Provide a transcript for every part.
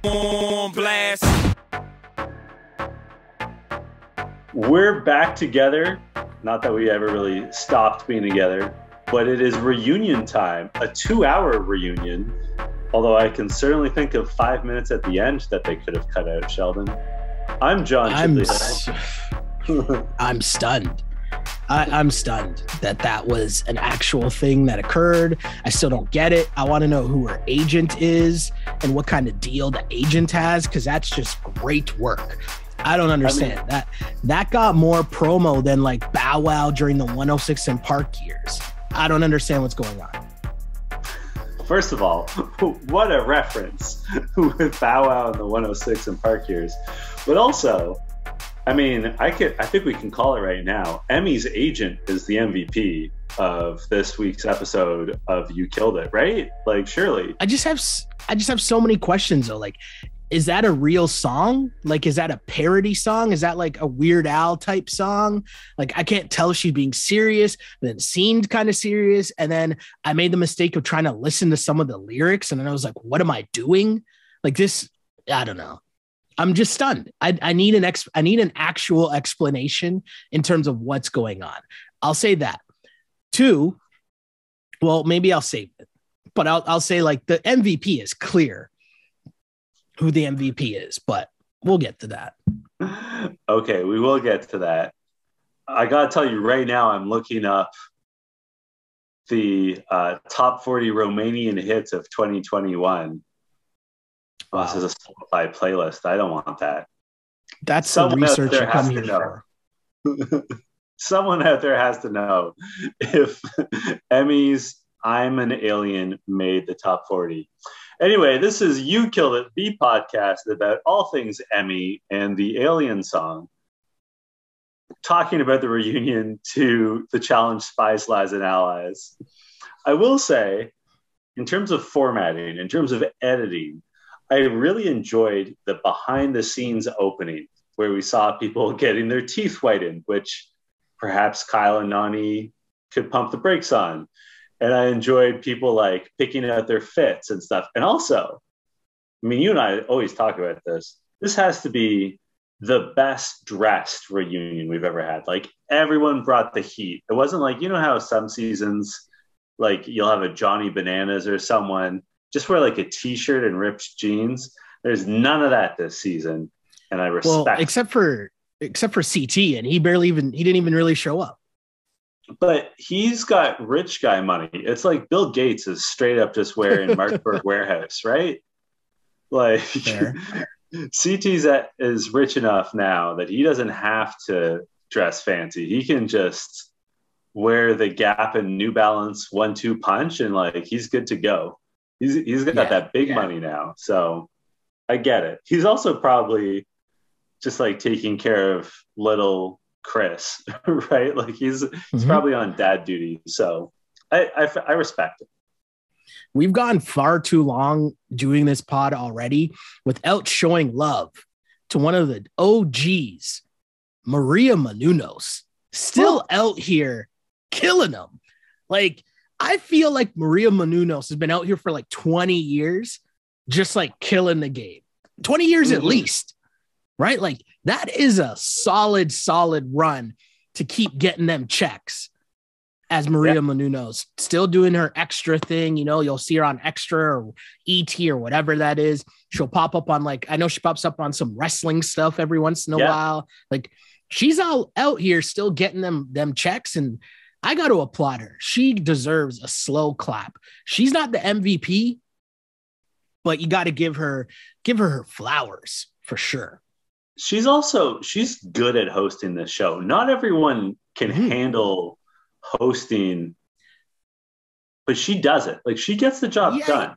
On blast. We're back together. Not that we ever really stopped being together, but it is reunion time, a 2-hour reunion. Although I can certainly think of 5 minutes at the end that they could have cut out, Sheldon. I'm John. I'm stunned. I'm stunned that was an actual thing that occurred. I still don't get it. I want to know who her agent is and what kind of deal the agent has, because that's just great work. I don't understand. That got more promo than like Bow Wow during the 106 and Park years. I don't understand what's going on. First of all, what a reference with Bow Wow and the 106 and Park years. But also, I mean, I think we can call it right now. Emmy's agent is the MVP of this week's episode of You Killed It, right? Like, surely. I just have so many questions though. Like, is that a real song? Like, is that a parody song? Is that like a Weird Al type song? Like, I can't tell if she's being serious, but it seemed kind of serious. And then I made the mistake of trying to listen to some of the lyrics. And then I was like, what am I doing? Like this, I don't know. I'm just stunned. I need an actual explanation in terms of what's going on. I'll say that. 2, well, maybe I'll save it, but I'll say like the MVP is clear who the MVP is, but we'll get to that. Okay, we will get to that. I got to tell you right now, I'm looking up the top 40 Romanian hits of 2021. Wow. This is a simplified playlist. I don't want that. That's some research you come here for. Someone out there has to know if Emmy's I'm an Alien made the top 40. Anyway, this is You Killed It, the podcast about all things Emmy and the Alien song. Talking about the reunion to the challenge Spies, Lies, and Allies. I will say, in terms of formatting, in terms of editing, I really enjoyed the behind-the-scenes opening where we saw people getting their teeth whitened, which perhaps Kyle and Nani could pump the brakes on. And I enjoyed people like picking out their fits and stuff. And also, I mean, you and I always talk about this. This has to be the best dressed reunion we've ever had. Like, everyone brought the heat. It wasn't like, you know how some seasons, like you'll have a Johnny Bananas or someone just wear like a t-shirt and ripped jeans. There's none of that this season. And I respect except for CT, and he didn't even really show up. But he's got rich guy money. It's like Bill Gates is straight up just wearing Markburg Warehouse, right? Like CT's is rich enough now that he doesn't have to dress fancy. He can just wear the Gap and New Balance 1-2 punch and like he's good to go. He's got that big money now. So I get it. He's also probably just like taking care of little Chris, right? Like he's probably on dad duty. So I respect it. We've gone far too long doing this pod already without showing love to one of the OGs, Maria Menounos, still out here killing them. Like, I feel like Maria Menounos has been out here for like 20 years, just like killing the game. 20 years at least, right? Like, that is a solid run to keep getting them checks as Maria Menounos, still doing her extra thing. You know, you'll see her on Extra or ET or whatever that is. She'll pop up on I know she pops up on some wrestling stuff every once in a while. Like, she's all out here still getting them checks, and I got to applaud her. She deserves a slow clap. She's not the MVP, but you got to give her her flowers for sure. She's good at hosting this show. Not everyone can handle hosting, but she does it. Like, she gets the job done.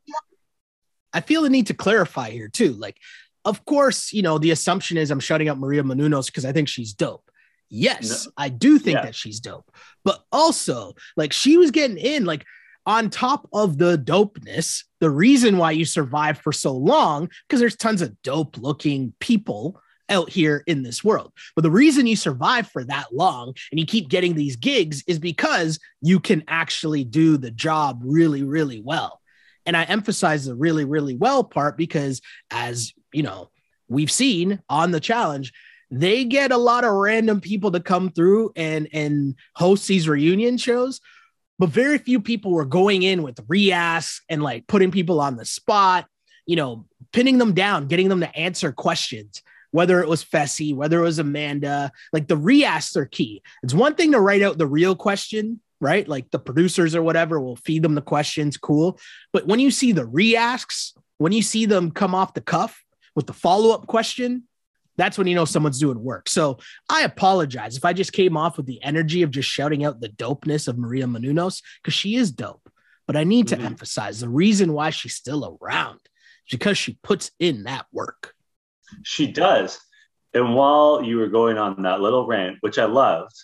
I feel the need to clarify here too. Like, of course, you know, the assumption is I'm shutting up Maria Menounos because I think she's dope. Yes, I do think that she's dope, but also like she was getting in, like, on top of the dopeness, the reason why you survive for so long, because there's tons of dope looking people out here in this world. But the reason you survive for that long and you keep getting these gigs is because you can actually do the job really, really well. And I emphasize the really, really well part because, as you know, we've seen on the challenge, they get a lot of random people to come through and host these reunion shows. But very few people were going in with re-asks and like putting people on the spot, you know, pinning them down, getting them to answer questions, whether it was Fessy, whether it was Amanda. Like the re-asks are key. It's one thing to write out the real question, right? Like the producers or whatever will feed them the questions, cool. But when you see the re-asks, when you see them come off the cuff with the follow-up question, that's when you know someone's doing work. So I apologize if I just came off with the energy of just shouting out the dopeness of Maria Menounos, because she is dope. But I need to emphasize the reason why she's still around is because she puts in that work. She does. And while you were going on that little rant, which I loved,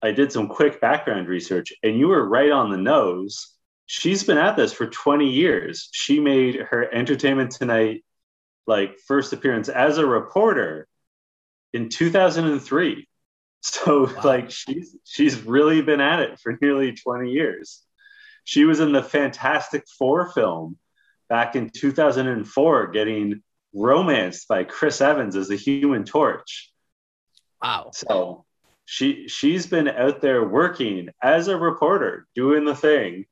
I did some quick background research, and you were right on the nose. She's been at this for 20 years. She made her Entertainment Tonight like first appearance as a reporter in 2003. So wow. Like she's really been at it for nearly 20 years. She was in the Fantastic Four film back in 2004, getting romanced by Chris Evans as the Human Torch. Wow. So she's been out there working as a reporter, doing the thing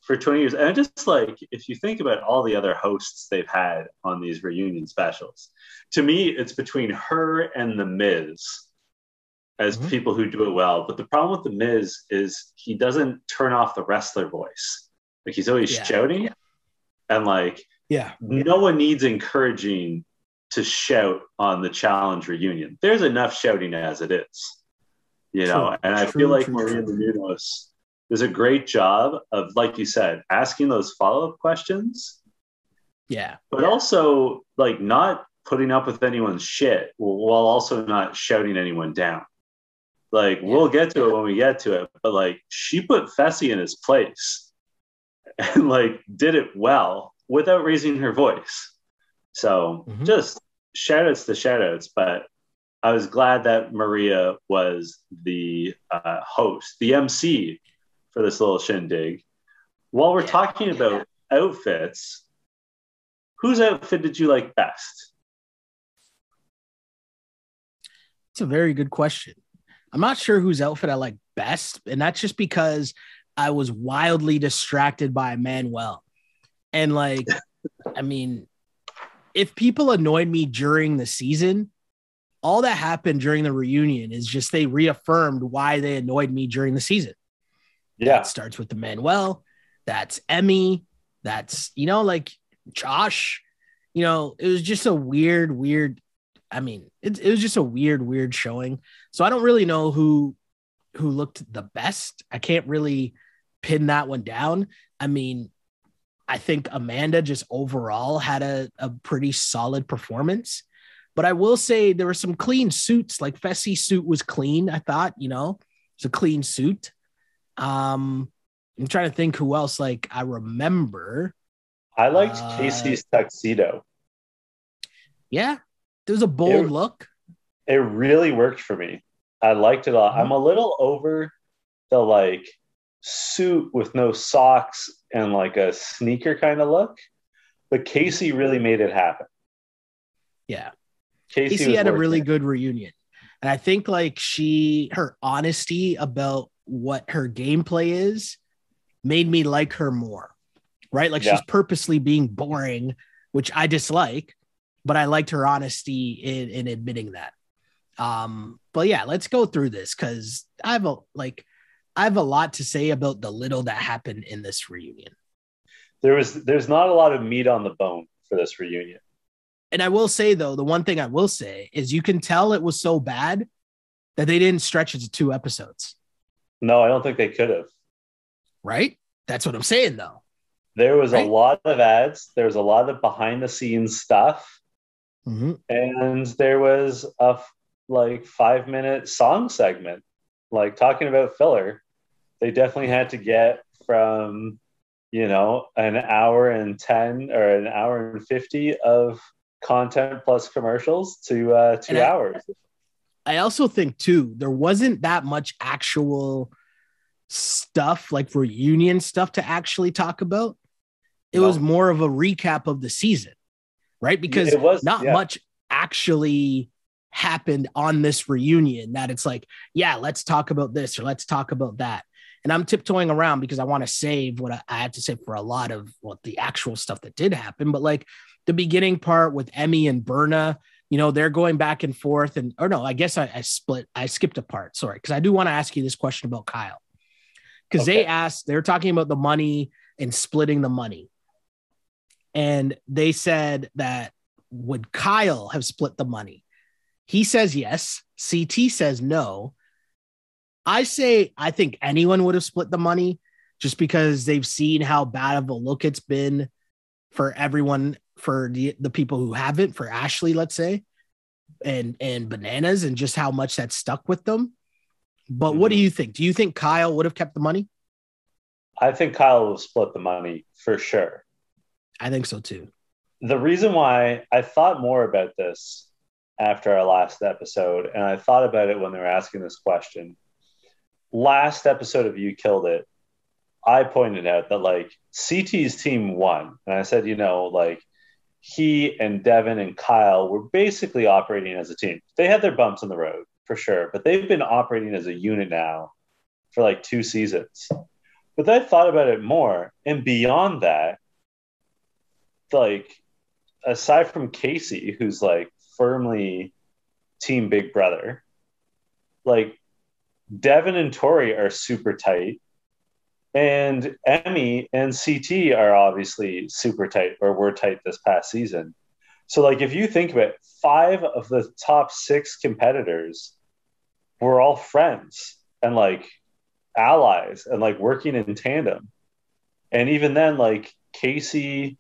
for 20 years. And just like, if you think about all the other hosts they've had on these reunion specials, to me, it's between her and The Miz as people who do it well. But the problem with The Miz is he doesn't turn off the wrestler voice. Like he's always shouting. And like, no one needs encouraging to shout on the challenge reunion. There's enough shouting as it is, you know? And I feel like Maria Menounos does a great job of, like you said, asking those follow-up questions. Yeah. But also like not putting up with anyone's shit while also not shouting anyone down. Like we'll get to it when we get to it, but like she put Fessy in his place and like did it well without raising her voice. So just shout outs to shout outs, but I was glad that Maria was the host, the MC for this little shindig. While we're talking about outfits, whose outfit did you like best? It's a very good question. I'm not sure whose outfit I like best, and that's just because I was wildly distracted by Manuel. And like, I mean, if people annoyed me during the season, all that happened during the reunion is just they reaffirmed why they annoyed me during the season. Yeah. It starts with the Manuel. That's Emmy. That's, you know, like Josh, you know, it was just a weird. I mean, it was just a weird showing. So I don't really know who looked the best. I can't really pin that one down. I mean, I think Amanda just overall had a pretty solid performance. But I will say there were some clean suits. Like Fessy's suit was clean, I thought, you know, it's a clean suit. I'm trying to think who else like I remember. I liked Casey's tuxedo. Yeah, there was a bold look. It really worked for me. I liked it a lot. I'm a little over the like suit with no socks and like a sneaker kind of look, but Casey really made it happen. Yeah. Casey had a really good reunion. And I think like her honesty about what her gameplay is made me like her more, right? Like she's purposely being boring, which I dislike, but I liked her honesty in admitting that. But yeah, let's go through this because I have a lot to say about the little that happened in this reunion. There's not a lot of meat on the bone for this reunion. And I will say, though, the one thing I will say is you can tell it was so bad that they didn't stretch it to 2 episodes. No, I don't think they could have. Right? That's what I'm saying, though. There was a lot of ads. There was a lot of behind-the-scenes stuff. And there was a 5-minute song segment, like talking about filler. They definitely had to get from, you know, an hour and 10 or an hour and 50 of content plus commercials to 2 hours. I also think too, there wasn't that much actual stuff like reunion stuff to actually talk about. it was more of a recap of the season, right? Because it was not much actually happened on this reunion that it's like, yeah, let's talk about this or let's talk about that. And I'm tiptoeing around because I want to save what I had to say for a lot of the actual stuff that did happen. But like the beginning part with Emmy and Berna, they're going back and forth. I guess I skipped a part. Sorry. Because I do want to ask you this question about Kyle. Because they're talking about the money and splitting the money. And they said that would Kyle have split the money? He says yes. CT says no. I think anyone would have split the money just because they've seen how bad of a look it's been for everyone, for the people who haven't, for Ashley, let's say, and Bananas, and just how much that stuck with them. But what do you think? Do you think Kyle would have kept the money? I think Kyle will split the money for sure. I think so too. The reason why I thought more about this after our last episode, and I thought about it when they were asking this question. Last episode of You Killed It, I pointed out that like CT's team won. And I said, like he and Devin and Kyle were basically operating as a team. They had their bumps in the road for sure, but they've been operating as a unit now for like 2 seasons. But I thought about it more. And beyond that, like aside from Casey, who's like firmly team Big Brother, like Devin and Tori are super tight, and Emmy and CT are obviously super tight, or were tight this past season. So, like, if you think about it, 5 of the top 6 competitors were all friends and like allies and like working in tandem. And even then, like Casey,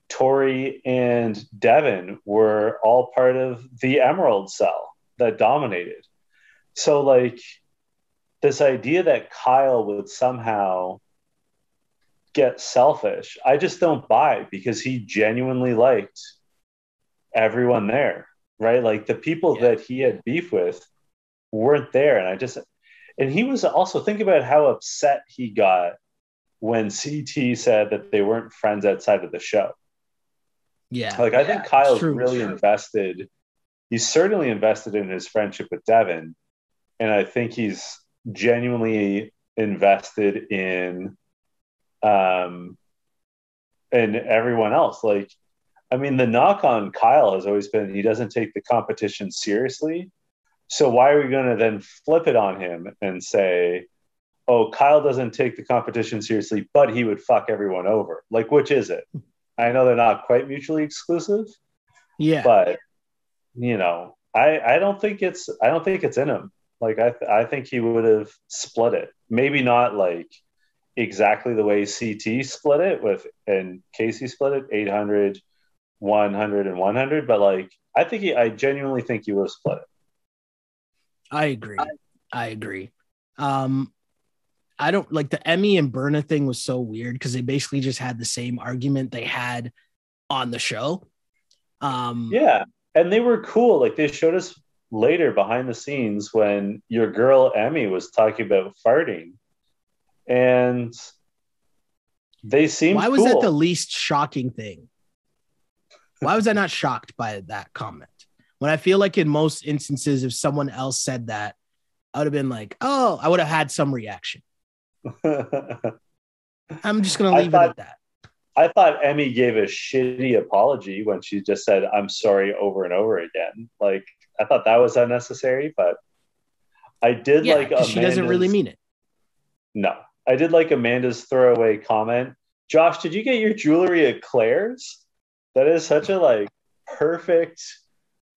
Tori, and Devin were all part of the Emerald Cell that dominated. So, like, this idea that Kyle would somehow get selfish, I just don't buy, because he genuinely liked everyone there, right? Like the people that he had beef with weren't there. And he was also, think about how upset he got when CT said that they weren't friends outside of the show. Yeah. Like, I think Kyle's really invested. He's certainly invested in his friendship with Devin. And I think he's genuinely invested in everyone else. Like, I mean, the knock on Kyle has always been he doesn't take the competition seriously. So why are we going to then flip it on him and say, oh, Kyle doesn't take the competition seriously, but he would fuck everyone over? Like, which is it? I know they're not quite mutually exclusive. Yeah. But, I don't think it's in him. Like, I think he would have split it. Maybe not like exactly the way CT split it and Casey split it, 800, 100, and 100. But like, I genuinely think he would have split it. I agree. I don't like the Emmy and Berna thing was so weird because they basically just had the same argument they had on the show. Yeah. And they were cool. Like, they showed us later behind the scenes when your girl Emmy was talking about farting, and they seemed Why was cool. that the least shocking thing? Why was I not shocked by that comment? When I feel like in most instances, if someone else said that, I would have been like, oh, I would have had some reaction. I'm just going to leave it at that. I thought Emmy gave a shitty apology when she just said, I'm sorry, over and over again. Like, I thought that was unnecessary, but I did like Amanda's... She doesn't really mean it. No. I did like Amanda's throwaway comment. Josh, did you get your jewelry at Claire's? That is such a like perfect,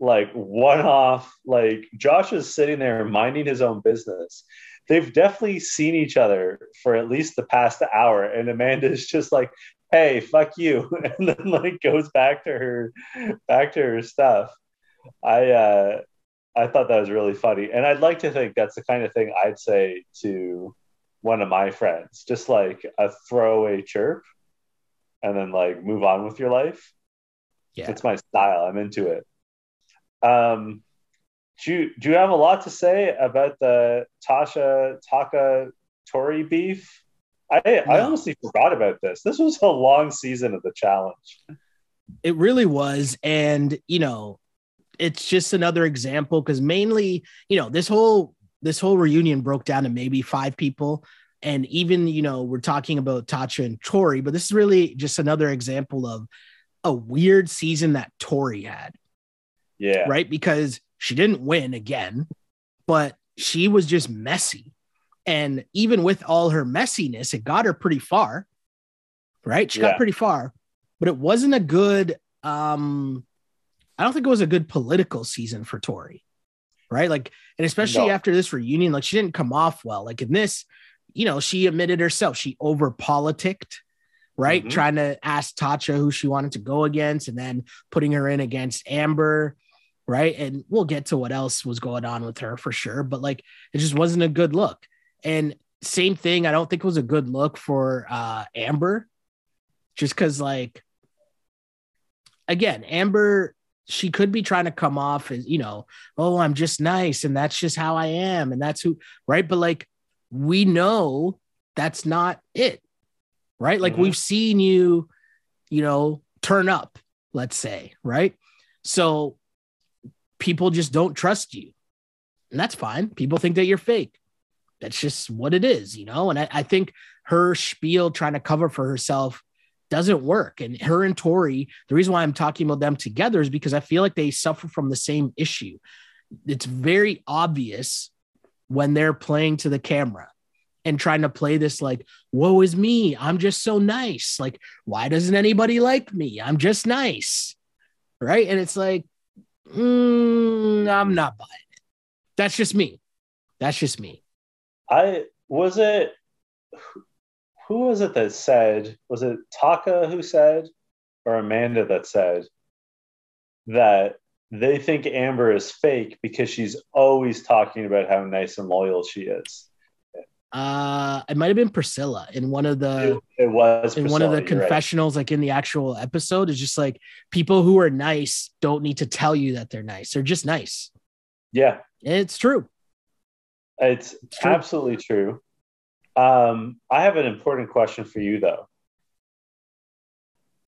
like one-off. Like, Josh is sitting there minding his own business. They've definitely seen each other for at least the past hour, and Amanda's just like, hey, fuck you, and then like goes back to her stuff. I thought that was really funny, and I'd like to think that's the kind of thing I'd say to one of my friends, just like a throwaway chirp, and then like move on with your life. Yeah, it's my style. I'm into it. Do you have a lot to say about the Tasha Taka Tori beef? I No, honestly forgot about this. This was a long season of the challenge. it really was. And, it's just another example because mainly, this whole reunion broke down to maybe 5 people. And even, we're talking about Tatcha and Tori, but this is really just another example of a weird season that Tori had, Yeah. right? Because she didn't win again, but she was just messy. And even with all her messiness, it got her pretty far, right? She got Yeah. pretty far, but it wasn't a good, I don't think it was a good political season for Tori, right? Like, and especially No. after this reunion, like she didn't come off well. Like in this, she admitted herself, she over politicked, right? Mm-hmm. Trying to ask Tatcha who she wanted to go against and then putting her in against Amber, right? And we'll get to what else was going on with her for sure, but like it just wasn't a good look. And same thing, I don't think it was a good look for Amber, just because like, again, Amber, she could be trying to come off as, oh, I'm just nice and that's just how I am. And that's who, right? But like, we know that's not it, right? Like Mm-hmm. we've seen you, turn up, let's say, right? So people just don't trust you. And that's fine. People think that you're fake. That's just what it is, And I think her spiel trying to cover for herself doesn't work. And her and Tori, the reason why I'm talking about them together is because I feel like they suffer from the same issue. It's very obvious when they're playing to the camera and trying to play this like, woe is me, I'm just so nice. Like, why doesn't anybody like me? I'm just nice. Right. And it's like, I'm not buying it. That's just me. Who was it that said, was it Taka who said, or Amanda that said that they think Amber is fake because she's always talking about how nice and loyal she is? It might have been Priscilla in one of the it was in Priscilla, one of the you're right. confessionals, like in the actual episode, is just like people who are nice don't need to tell you that they're nice. They're just nice. Yeah. And it's true. It's true. Absolutely true. I have an important question for you, though.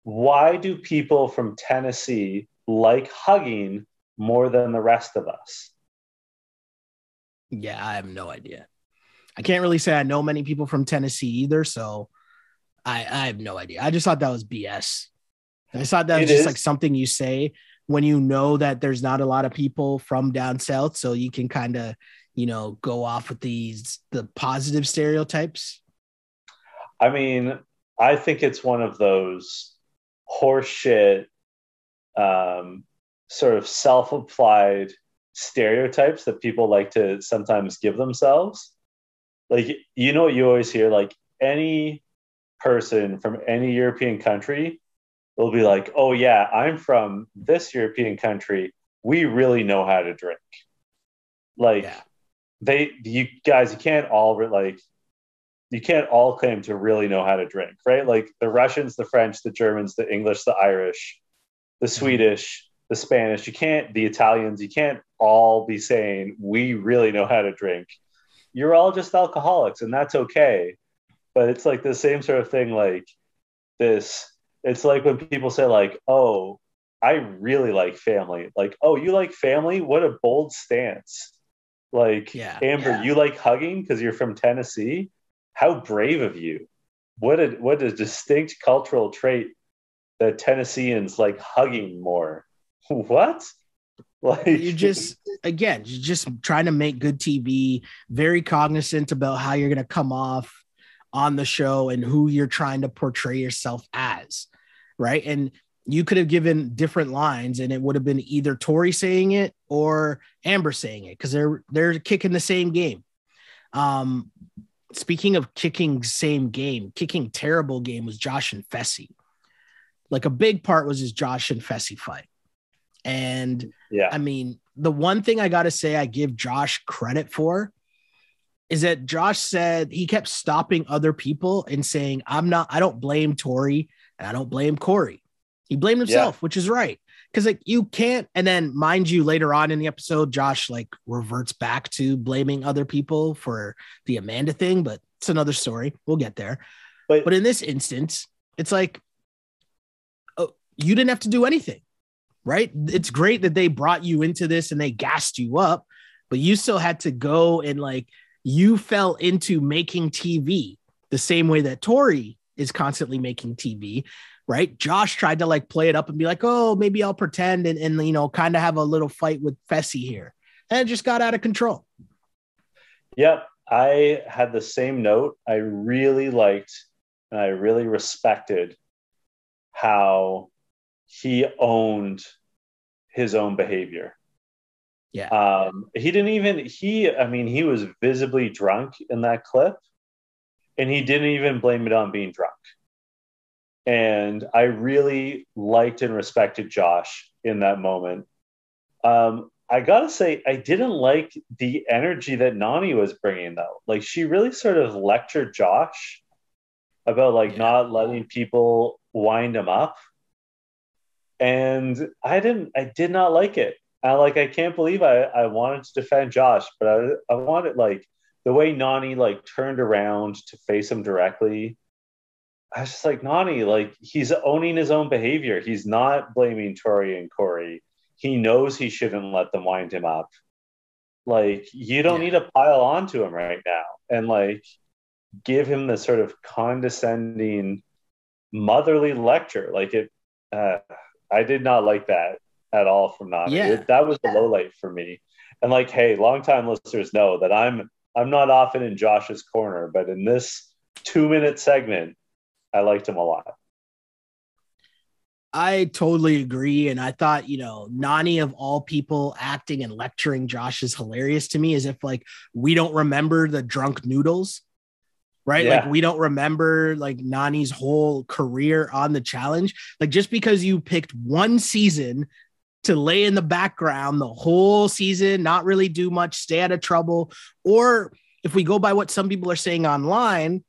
Why do people from Tennessee like hugging more than the rest of us? Yeah, I have no idea. I can't really say I know many people from Tennessee either, so I have no idea. I just thought that was BS. I thought that was just like something you say when you know that there's not a lot of people from down south, so you can kind of, go off with the positive stereotypes. I mean, I think it's one of those horseshit, sort of self-applied stereotypes that people like to sometimes give themselves. Like, what you always hear, like any person from any European country will be like, oh yeah, I'm from this European country. We really know how to drink. Like, Yeah. you can't all claim to really know how to drink, right? Like the Russians, the French, the Germans, the English, the Irish, the Swedish, the Spanish, the Italians, you can't all be saying we really know how to drink. You're all just alcoholics and that's okay. But it's like the same sort of thing, like this. It's like when people say like, oh, I really like family. Like, oh, you like family? What a bold stance. Like, Yeah. Amber, you like hugging because you're from Tennessee? How brave of you. What a distinct cultural trait that Tennesseans like hugging more. What? Like, you're just trying to make good TV, very cognizant about how you're going to come off on the show and who you're trying to portray yourself as, right? And you could have given different lines and it would have been either Tori saying it or Amber saying it because they're kicking the same game. Speaking of kicking terrible game was Josh and Fessy. Like a big part was his Josh and Fessy fight. And yeah, I mean, the one thing I got to say I give Josh credit for is that Josh said he kept stopping other people and saying, I don't blame Tori and I don't blame Corey. He blamed himself, which is right. because like you can't, and then mind you, later on in the episode, Josh like reverts back to blaming other people for the Amanda thing, but it's another story. We'll get there. But in this instance, it's like, oh, you didn't have to do anything, right? It's great that they brought you into this and they gassed you up, but you still had to go and like, you fell into making TV the same way that Tori is constantly making TV, right? Josh tried to like play it up and be like, oh, maybe I'll pretend and you know, kind of have a little fight with Fessy here. And it just got out of control. Yep. I had the same note. I really liked and I really respected how he owned his own behavior. Yeah. He was visibly drunk in that clip, and he didn't even blame it on being drunk. And I really liked and respected Josh in that moment. I gotta say, I didn't like the energy that Nani was bringing, though. Like, she really sort of lectured Josh about like not letting people wind him up, and I did not like it. I can't believe I wanted to defend Josh, but I wanted like the way Nani like turned around to face him directly. I was just like, Nani, like he's owning his own behavior. He's not blaming Tori and Corey. He knows he shouldn't let them wind him up. Like, you don't need to pile on to him right now and like give him the sort of condescending motherly lecture. I did not like that at all from Nani. That was the low light for me. And like, hey, longtime listeners know that I'm not often in Josh's corner, but in this 2-minute segment, I liked him a lot. I totally agree. And I thought, you know, Nani of all people acting and lecturing Josh is hilarious to me, as if like we don't remember the drunk noodles, right? Yeah. Like we don't remember like Nani's whole career on the challenge. Like just because you picked one season to lay in the background the whole season, not really do much, stay out of trouble. Or if we go by what some people are saying online,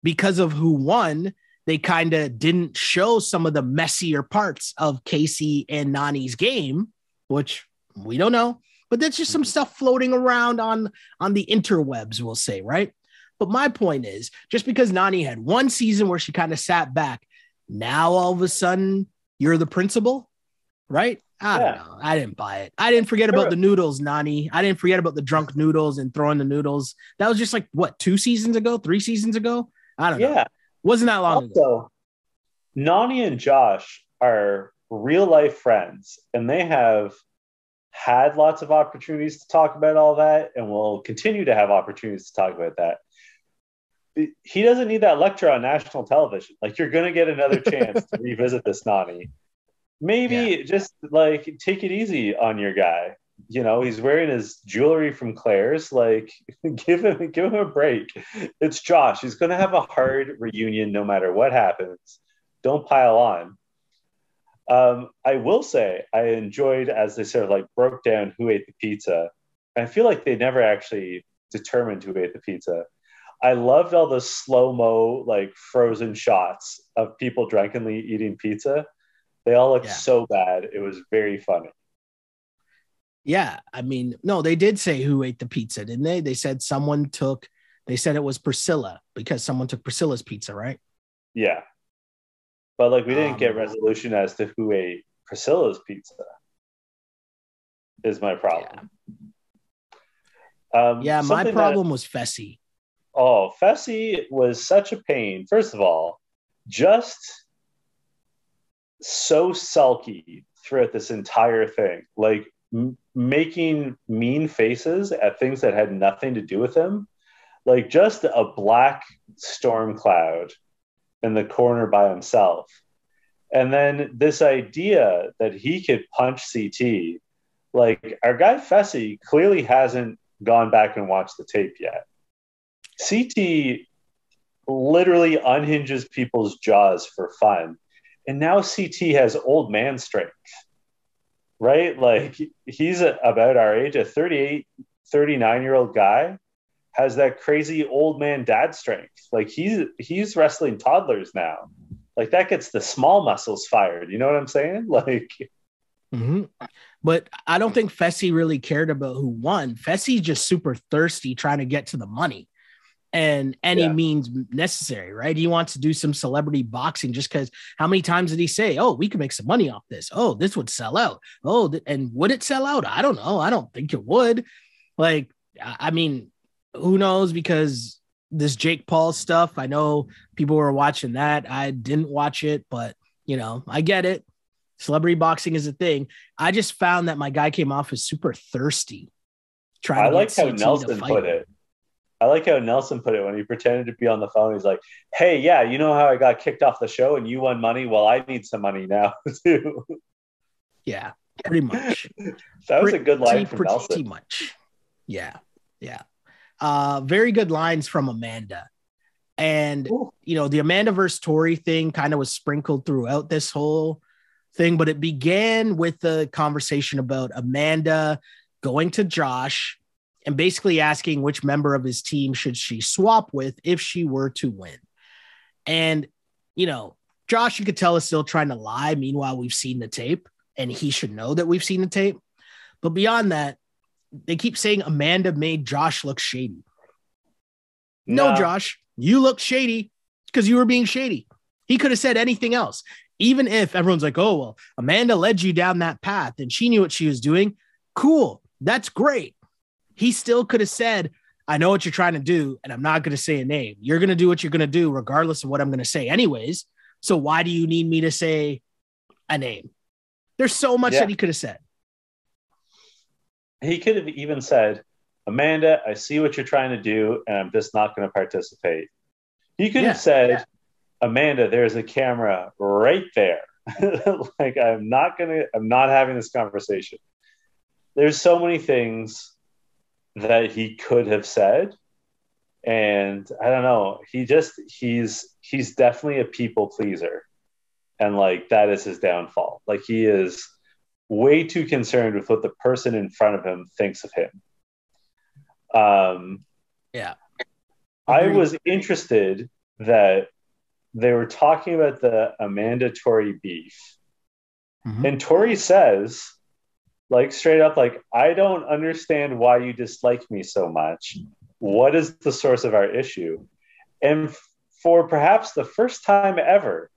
because of who won, they kind of didn't show some of the messier parts of Casey and Nani's game, which we don't know, but that's just some stuff floating around on the interwebs, we'll say, right? But my point is, just because Nani had one season where she kind of sat back, now all of a sudden you're the principal, right? I don't know. I didn't buy it. I didn't forget about the noodles, Nani. I didn't forget about the drunk noodles and throwing the noodles. That was just like, what, 2 seasons ago, 3 seasons ago? I don't know. Wasn't that long ago. Nani and Josh are real life friends, and they have had lots of opportunities to talk about all that, and will continue to have opportunities to talk about that. He doesn't need that lecture on national television. Like, you're going to get another chance to revisit this, Nani. Maybe just like take it easy on your guy. You know, he's wearing his jewelry from Claire's. Like, give him a break. It's Josh. He's going to have a hard reunion no matter what happens. Don't pile on. I will say I enjoyed as they sort of like broke down who ate the pizza. I feel like they never actually determined who ate the pizza. I loved all the slow-mo, like frozen shots of people drunkenly eating pizza. They all looked so bad. It was very funny. Yeah, I mean, no, they did say who ate the pizza, didn't they? They said they said it was Priscilla because someone took Priscilla's pizza, right? Yeah. But like we didn't get resolution as to who ate Priscilla's pizza is my problem. My problem was Fessy. Oh, Fessy was such a pain. First of all, just so sulky throughout this entire thing. Like, making mean faces at things that had nothing to do with him, like just a black storm cloud in the corner by himself. And then this idea that he could punch CT, like our guy Fessy clearly hasn't gone back and watched the tape yet. CT literally unhinges people's jaws for fun. And now CT has old man strength. Right? Like, he's about our age, a 38, 39-year-old guy has that crazy old man dad strength. Like, he's wrestling toddlers now. Like, that gets the small muscles fired. You know what I'm saying? Like, Mm-hmm. But I don't think Fessy really cared about who won. Fessy's just super thirsty trying to get to the money and any means necessary, right? He wants to do some celebrity boxing just because how many times did he say, oh, we can make some money off this? Oh, this would sell out. Oh, and would it sell out? I don't know. I don't think it would. Like, I mean, who knows? Because this Jake Paul stuff, I know people were watching that. I didn't watch it, but, you know, I get it. Celebrity boxing is a thing. I just found that my guy came off as super thirsty. I like how Nelson put it. I like how Nelson put it when he pretended to be on the phone. He's like, hey, yeah, you know how I got kicked off the show and you won money? Well, I need some money now, too. Yeah, pretty much. That was a good line from Nelson. Pretty much. Yeah, yeah. Very good lines from Amanda. And, you know, the Amanda versus Tori thing kind of was sprinkled throughout this whole thing, but it began with the conversation about Amanda going to Josh and basically asking which member of his team should she swap with if she were to win. And, you know, Josh, you could tell, is still trying to lie. Meanwhile, we've seen the tape and he should know that we've seen the tape. But beyond that, they keep saying Amanda made Josh look shady. No, Josh, you look shady because you were being shady. He could have said anything else. Even if everyone's like, oh, well, Amanda led you down that path and she knew what she was doing. Cool. That's great. He still could have said, I know what you're trying to do, and I'm not going to say a name. You're going to do what you're going to do, regardless of what I'm going to say anyways. So why do you need me to say a name? There's so much that he could have said. He could have even said, Amanda, I see what you're trying to do, and I'm just not going to participate. He could have said, Amanda, there's a camera right there. Like, I'm not having this conversation. There's so many things that he could have said. And I don't know, he's definitely a people pleaser. And like, that is his downfall. Like, he is way too concerned with what the person in front of him thinks of him. I was interested that they were talking about the Amanda Tori beef. Mm-hmm. And Tori says, like, straight up, like, I don't understand why you dislike me so much. What is the source of our issue? And for perhaps the first time ever,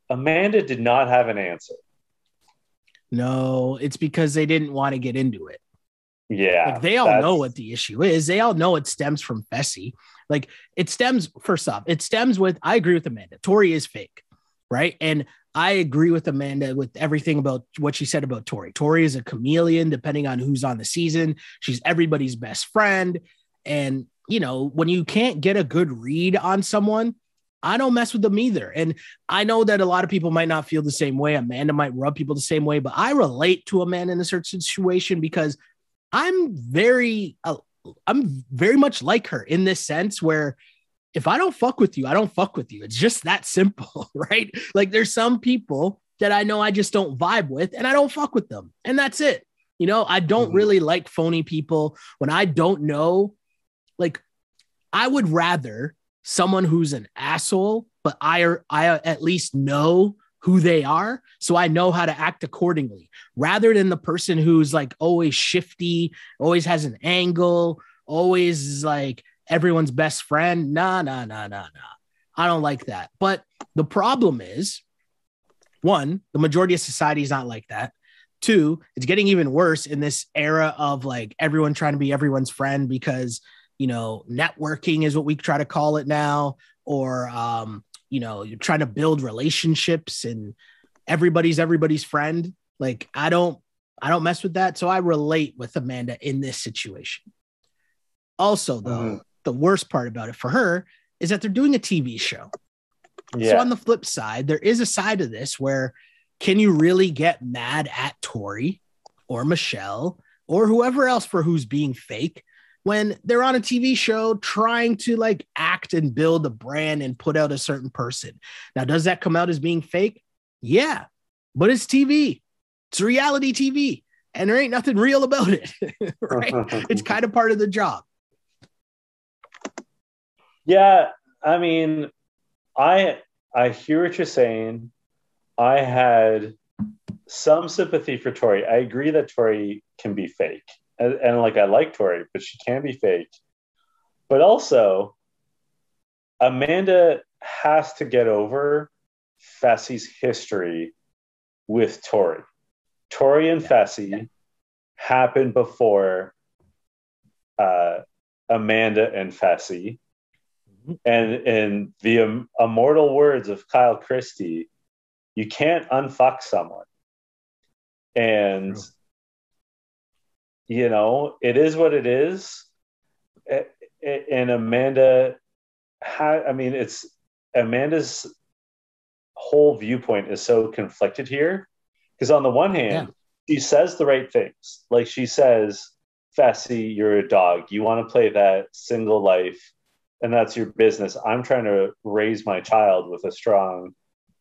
Amanda did not have an answer. No, it's because they didn't want to get into it. Yeah. Like, they all know what the issue is. They all know it stems from Fessy. Like, it stems, first off, with, I agree with Amanda. Tori is fake, right? And I agree with Amanda with everything about what she said about Tori. Tori is a chameleon, depending on who's on the season. She's everybody's best friend. And, you know, when you can't get a good read on someone, I don't mess with them either. And I know that a lot of people might not feel the same way. Amanda might rub people the same way, but I relate to Amanda in a certain situation because I'm very much like her in this sense where if I don't fuck with you, I don't fuck with you. It's just that simple, right? Like, there's some people that I know I just don't vibe with and I don't fuck with them. And that's it. You know, I don't really like phony people when I don't know. Like, I would rather someone who's an asshole, but I at least know who they are, so I know how to act accordingly, rather than the person who's like always shifty, always has an angle, always is like everyone's best friend. Nah. I don't like that. But the problem is, one, the majority of society is not like that. Two, it's getting even worse in this era of like everyone trying to be everyone's friend because, you know, networking is what we try to call it now, or, you know, you're trying to build relationships and everybody's friend. Like, I don't mess with that. So I relate with Amanda in this situation. Also, though, the worst part about it for her is that they're doing a TV show. Yeah. So on the flip side, there is a side of this where can you really get mad at Tori or Michelle or whoever else for who's being fake when they're on a TV show trying to like act and build a brand and put out a certain person? Now, does that come out as being fake? Yeah, but it's TV. It's reality TV. And there ain't nothing real about it, right? It's kind of part of the job. Yeah, I mean, I hear what you're saying. I had some sympathy for Tori. I agree that Tori can be fake. And like I like Tori, but she can be fake. But also, Amanda has to get over Fessy's history with Tori. Tori and Fessy happened before Amanda and Fessy. And in the immortal words of Kyle Christie, you can't unfuck someone. And, True. you know, it is what it is. And Amanda, it's Amanda's whole viewpoint is so conflicted here. Because on the one hand, she says the right things. Like she says, Fessy, you're a dog. You want to play that single life, and that's your business. I'm trying to raise my child with a strong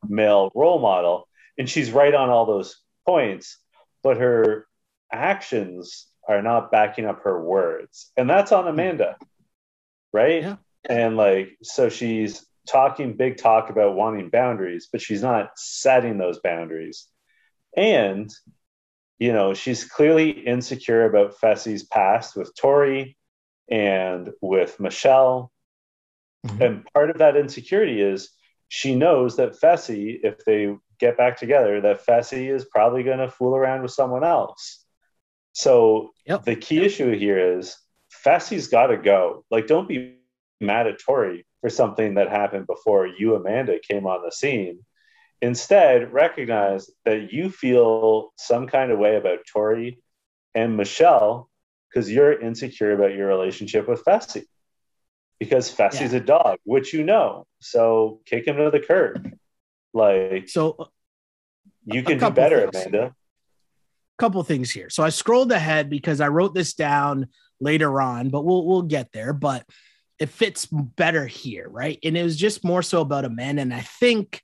male role model. And she's right on all those points, but her actions are not backing up her words. And that's on Amanda, right? Yeah. And like, so she's talking big talk about wanting boundaries, but she's not setting those boundaries. And, you know, she's clearly insecure about Fessy's past with Tori and with Michelle. Mm-hmm. And part of that insecurity is she knows that Fessy, if they get back together, that Fessy is probably going to fool around with someone else. So the key issue here is Fessy's got to go. Like, don't be mad at Tori for something that happened before you, Amanda, came on the scene. Instead, recognize that you feel some kind of way about Tori and Michelle because you're insecure about your relationship with Fessy. Because Fessy's a dog, which you know. So kick him to the curb. Like, so you can do better, Amanda. Couple things here. So I scrolled ahead because I wrote this down later on, but we'll get there. But it fits better here, right? And it was just more so about Amanda. And I think,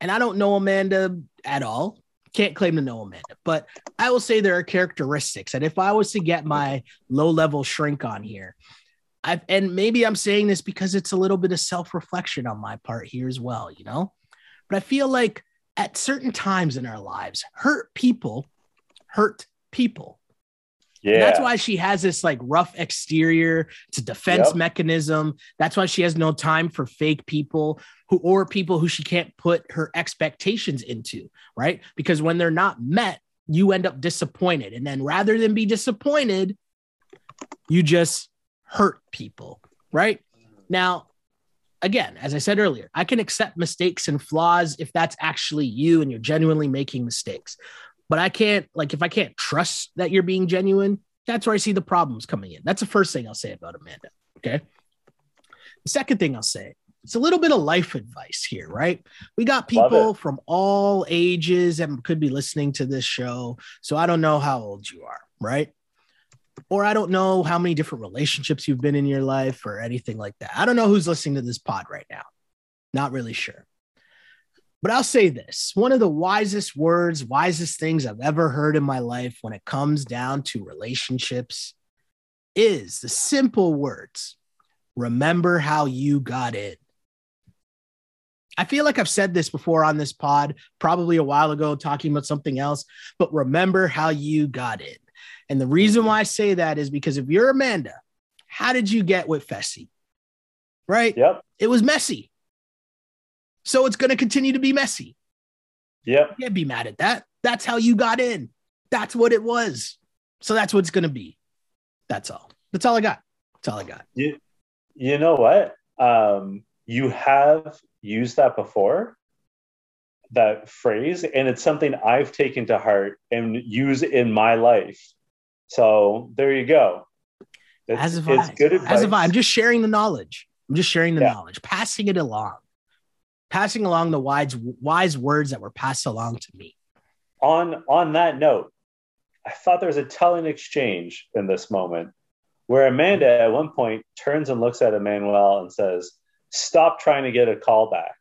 and I don't know Amanda at all, can't claim to know Amanda, but I will say there are characteristics. And if I was to get my low-level shrink on here, and maybe I'm saying this because it's a little bit of self-reflection on my part here as well, you know, but I feel like at certain times in our lives, hurt people. Yeah. And that's why she has this like rough exterior. It's a defense mechanism. That's why she has no time for fake people or people who she can't put her expectations into, right? Because when they're not met, you end up disappointed. And then rather than be disappointed, you just hurt people, right? Now, again, as I said earlier, I can accept mistakes and flaws if that's actually you and you're genuinely making mistakes. But I can't, like, if I can't trust that you're being genuine, that's where I see the problems coming in. That's the first thing I'll say about Amanda, okay? The second thing I'll say, it's a little bit of life advice here, right? We got people from all ages and could be listening to this show. So I don't know how old you are, right? Or I don't know how many different relationships you've been in your life or anything like that. I don't know who's listening to this pod right now. Not really sure. But I'll say this, one of the wisest things I've ever heard in my life when it comes down to relationships is the simple words, remember how you got in. I feel like I've said this before on this pod, probably a while ago, talking about something else, but remember how you got in. And the reason why I say that is because if you're Amanda, how did you get with Fessy? Right? Yep. It was messy. So it's going to continue to be messy. Yep. You can't be mad at that. That's how you got in. That's what it was. So that's what it's going to be. That's all. That's all I got. That's all I got. You know what? You have used that before, that phrase, and it's something I've taken to heart and use in my life. So there you go. It's good advice. As if I'm just sharing the knowledge. I'm just sharing the knowledge, passing it along. Passing along the wise words that were passed along to me. On that note, I thought there was a telling exchange in this moment where Amanda at one point turns and looks at Emmanuel and says, "Stop trying to get a call back."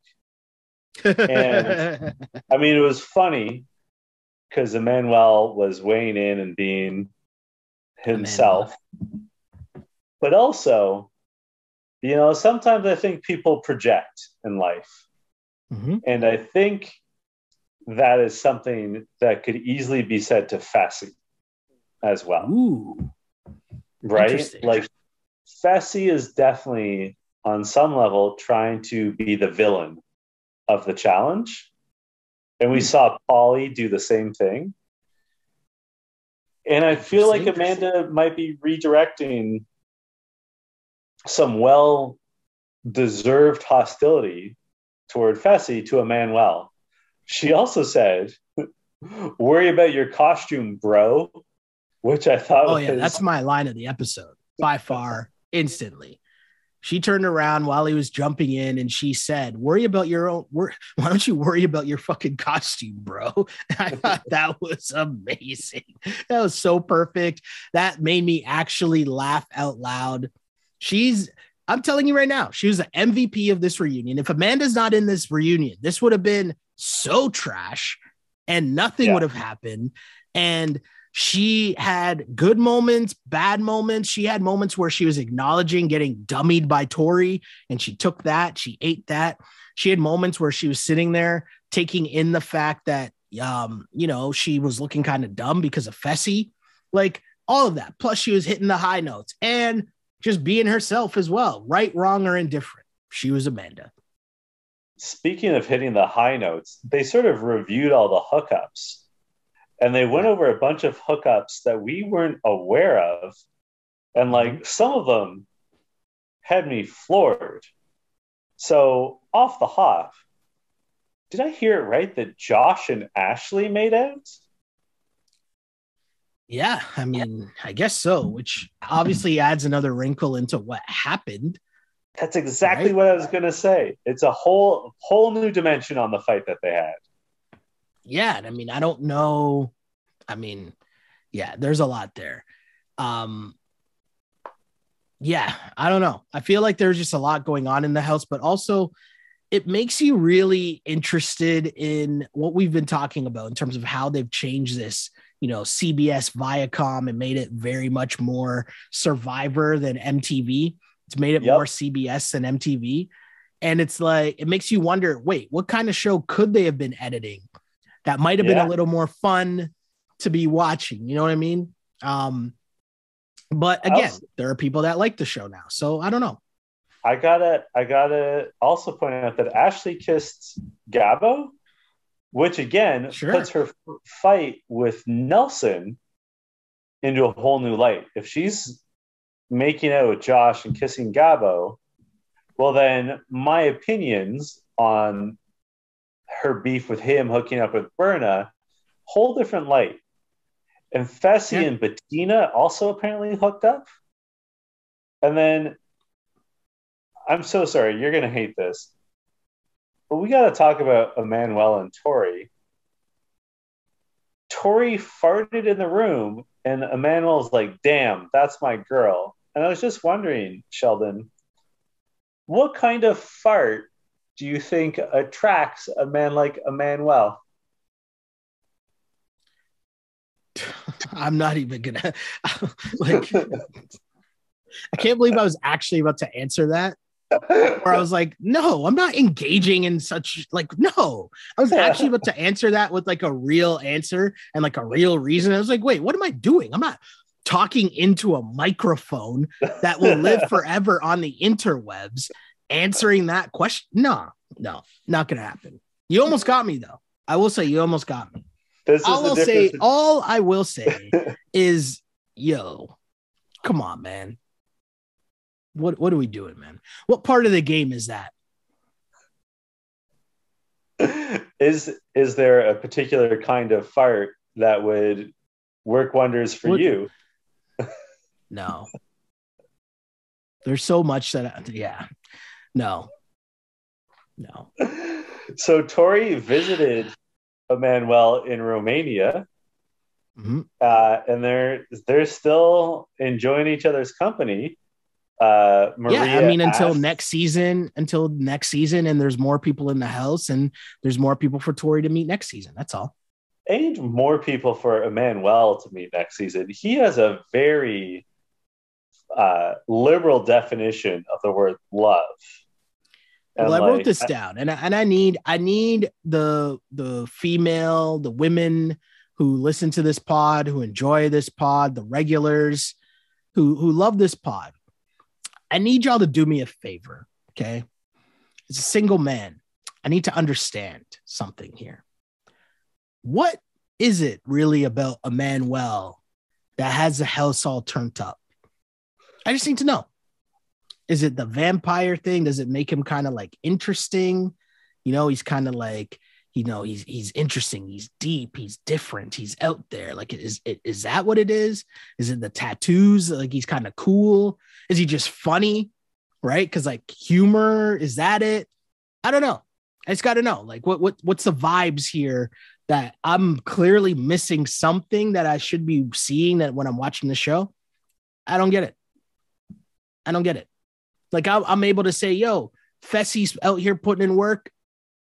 And I mean, it was funny because Emmanuel was weighing in and being himself. But also, you know, sometimes I think people project in life. Mm-hmm. And I think that is something that could easily be said to Fessy as well. Ooh, right? Like Fessy is definitely on some level trying to be the villain of the challenge. And we saw Polly do the same thing. And I feel like Amanda might be redirecting some well-deserved hostility toward Fessy to Emmanuel. She also said, "Worry about your costume, bro," which I thought was... yeah, that's my line of the episode by far, instantly. She turned around while he was jumping in and she said, "Worry about your own. Why don't you worry about your fucking costume, bro?" I thought that was amazing. That was so perfect. That made me actually laugh out loud. I'm telling you right now, she was the MVP of this reunion. If Amanda's not in this reunion, this would have been so trash and nothing would have happened. And she had good moments, bad moments. She had moments where she was acknowledging getting dummied by Tori, and she took that. She ate that. She had moments where she was sitting there taking in the fact that, she was looking kind of dumb because of Fessy, like all of that. Plus, she was hitting the high notes and just being herself as well. Right, wrong, or indifferent. She was Amanda. Speaking of hitting the high notes, they sort of reviewed all the hookups. And they went over a bunch of hookups that we weren't aware of. And like some of them had me floored. So off the hop, did I hear it right that Josh and Ashley made out? Yeah, I mean, I guess so, which obviously adds another wrinkle into what happened. That's exactly what I was going to say. It's a whole new dimension on the fight that they had. Yeah, I mean, I don't know. I mean, yeah, there's a lot there. Yeah, I don't know. I feel like there's just a lot going on in the house, but also it makes you really interested in what we've been talking about in terms of how they've changed this, CBS Viacom and made it very much more Survivor than MTV. It's made it more CBS than MTV. And it's like, it makes you wonder, wait, what kind of show could they have been editing that might have been a little more fun to be watching? You know what I mean? But again, there are people that like the show now. So I don't know. I gotta also point out that Ashley kissed Gabbo, which again puts her fight with Nelson into a whole new light. If she's making out with Josh and kissing Gabbo, well then my opinions on her beef with him hooking up with Berna, whole different light. And Fessy and Bettina also apparently hooked up. And then, I'm so sorry, you're going to hate this, but we got to talk about Emmanuel and Tori. Tori farted in the room, and Emmanuel's like, "Damn, that's my girl." And I was just wondering, Sheldon, what kind of fart do you think attracts a man like Emmanuel? I'm not even gonna like. I can't believe I was actually about to answer that. Or I was like, no, I'm not engaging in such no. I was actually about to answer that with like a real answer and like a real reason. I was like, wait, what am I doing? I'm not talking into a microphone that will live forever on the interwebs answering that question. No, not gonna happen. You almost got me though. I will say you almost got me. All I will say is, yo, come on, man. What are we doing, man? What part of the game is that? Is there a particular kind of fart that would work wonders for you? No. There's so much no. So Tori visited Emmanuel in Romania, and they're still enjoying each other's company. Maria until next season, and there's more people in the house, and there's more people for Tori to meet next season. That's all. And more people for Emmanuel to meet next season. He has a very liberal definition of the word love. And Well, I wrote like, this down, and I need the female, the women who listen to this pod, who enjoy this pod, the regulars who love this pod. I need y'all to do me a favor, okay? As a single man, I need to understand something here. What is it really about Emmanuel that has the house all turned up? I just need to know. Is it the vampire thing? Does it make him kind of like interesting? You know, he's kind of like, you know, he's interesting. He's deep. He's different. He's out there. Like, is that what it is? Is it the tattoos? Like, he's kind of cool. Is he just funny? Right? Because like humor, is that it? I don't know. I just got to know. Like, what's the vibes here that I'm clearly missing something that I should be seeing that when I'm watching the show? I don't get it. I don't get it. Like, I'm able to say, yo, Fessy's out here putting in work.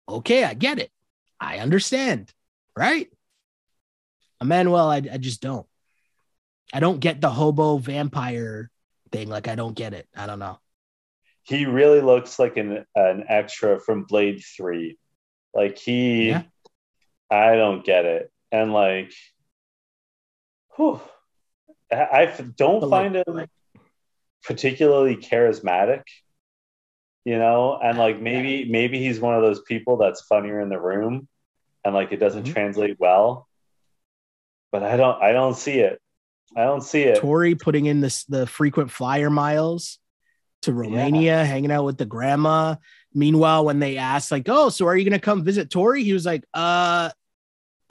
Okay, I get it. I understand. Right? Emmanuel, I just don't. I don't get the hobo vampire thing. Like, I don't get it. I don't know. he really looks like an extra from Blade 3. Like Yeah. I don't get it. And like, whew, don't But find him particularly charismatic, you know? And like, maybe he's one of those people that's funnier in the room and like, it doesn't translate well, but I don't see it. I don't see it. Tori putting in the frequent flyer miles to Romania, hanging out with the grandma. Meanwhile, when they asked, like, oh, so are you going to come visit Tori? He was like, oh,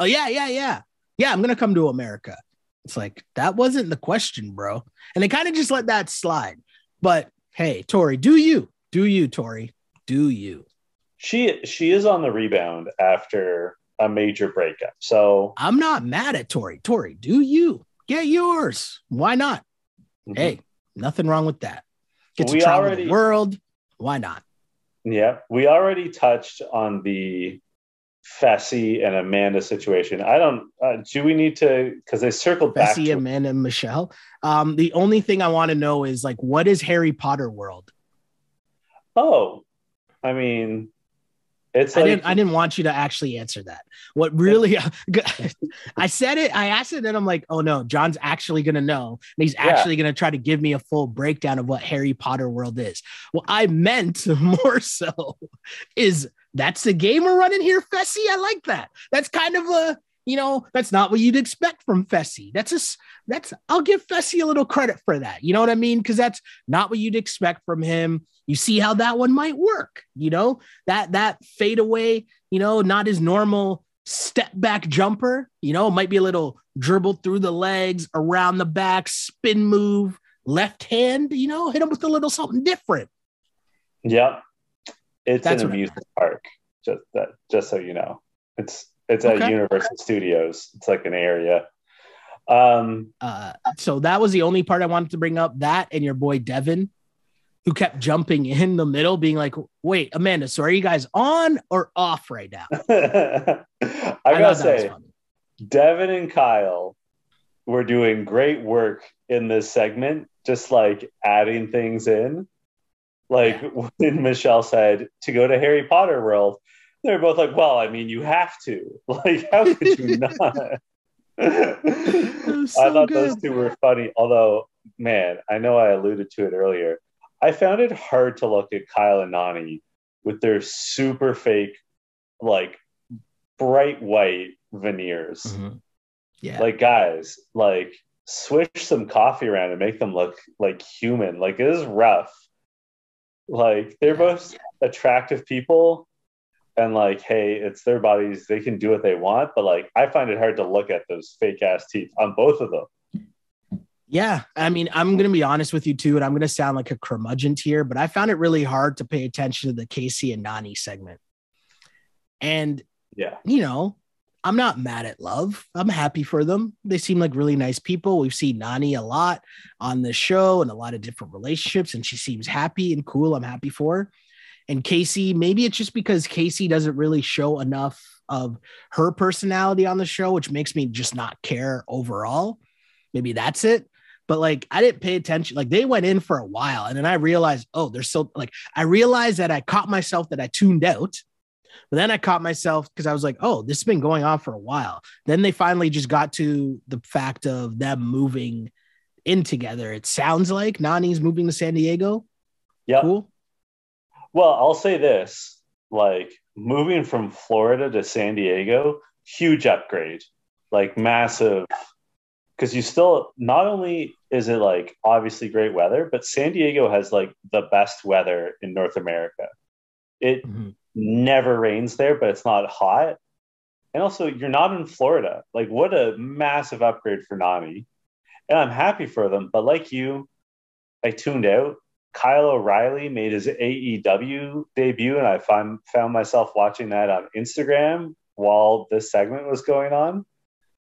yeah, I'm going to come to America. It's like, that wasn't the question, bro. And they kind of just let that slide. But hey, Tori, do you, Tori, do you? She is on the rebound after a major breakup. So I'm not mad at Tori. Tori, do you get yours? Why not? Mm-hmm. Hey, nothing wrong with that. Get to travel the world. Why not? Yeah, we already touched on the Fessy and Amanda situation. I don't. Do we need to? Because they circled back to Amanda and Michelle. The only thing I want to know is like, what is Harry Potter world? Oh, I mean, it's. I didn't want you to actually answer that. What really? I said it. I asked it, and then I'm like, oh no, John's actually gonna know, and he's actually gonna try to give me a full breakdown of what Harry Potter world is. Well, I meant more so is that's the game we're running here, Fessy. I like that. That's kind of a, you know, that's not what you'd expect from Fessy. I'll give Fessy a little credit for that. You know what I mean? Because that's not what you'd expect from him. You see how that one might work, you know, that fade away, you know, not his normal step back jumper, you know, might be a little dribble through the legs, around the back, spin move, left hand, you know, hit him with a little something different. Yep. It's an amusement park. Just so you know, it's at Universal Studios. It's like an area. So that was the only part I wanted to bring up, that and your boy Devin, who kept jumping in the middle, being like, wait, Amanda, so are you guys on or off right now? I gotta say, Devin and Kyle were doing great work in this segment, just like adding things in. Like when Michelle said to go to Harry Potter world, they're both like, well, I mean, you have to. Like, how could you not? I thought those two were funny. Although, man, I know I alluded to it earlier. I found it hard to look at Kyle and Nani with their super fake, like bright white veneers. Mm-hmm. Yeah. Like, guys, like switch some coffee around and make them look like human. Like, it is rough. Like, they're both attractive people. And like, hey, it's their bodies. They can do what they want. But like, I find it hard to look at those fake ass teeth on both of them. Yeah. I mean, I'm going to be honest with you too, and I'm going to sound like a curmudgeon here, but I found it really hard to pay attention to the Casey and Nani segment. And, you know, I'm not mad at Love. I'm happy for them. They seem like really nice people. We've seen Nani a lot on the show and a lot of different relationships, and she seems happy and cool. I'm happy for her. And Casey, maybe it's just because Casey doesn't really show enough of her personality on the show, which makes me just not care overall. Maybe that's it. but like I didn't pay attention. Like they went in for a while, and then I realized, oh, they're so like I realized that I caught myself that I tuned out. But then I caught myself because I was like, oh, this has been going on for a while. Then they finally just got to the fact of them moving in together. It sounds like Nani's moving to San Diego. Yeah. Cool. Well, I'll say this, like moving from Florida to San Diego, huge upgrade, like massive. Because you still, not only is it like obviously great weather, but San Diego has like the best weather in North America. It never rains there, but it's not hot. And also, you're not in Florida. Like, what a massive upgrade for Nani. And I'm happy for them. But like you, I tuned out. Kyle O'Reilly made his AEW debut, and I found myself watching that on Instagram while this segment was going on.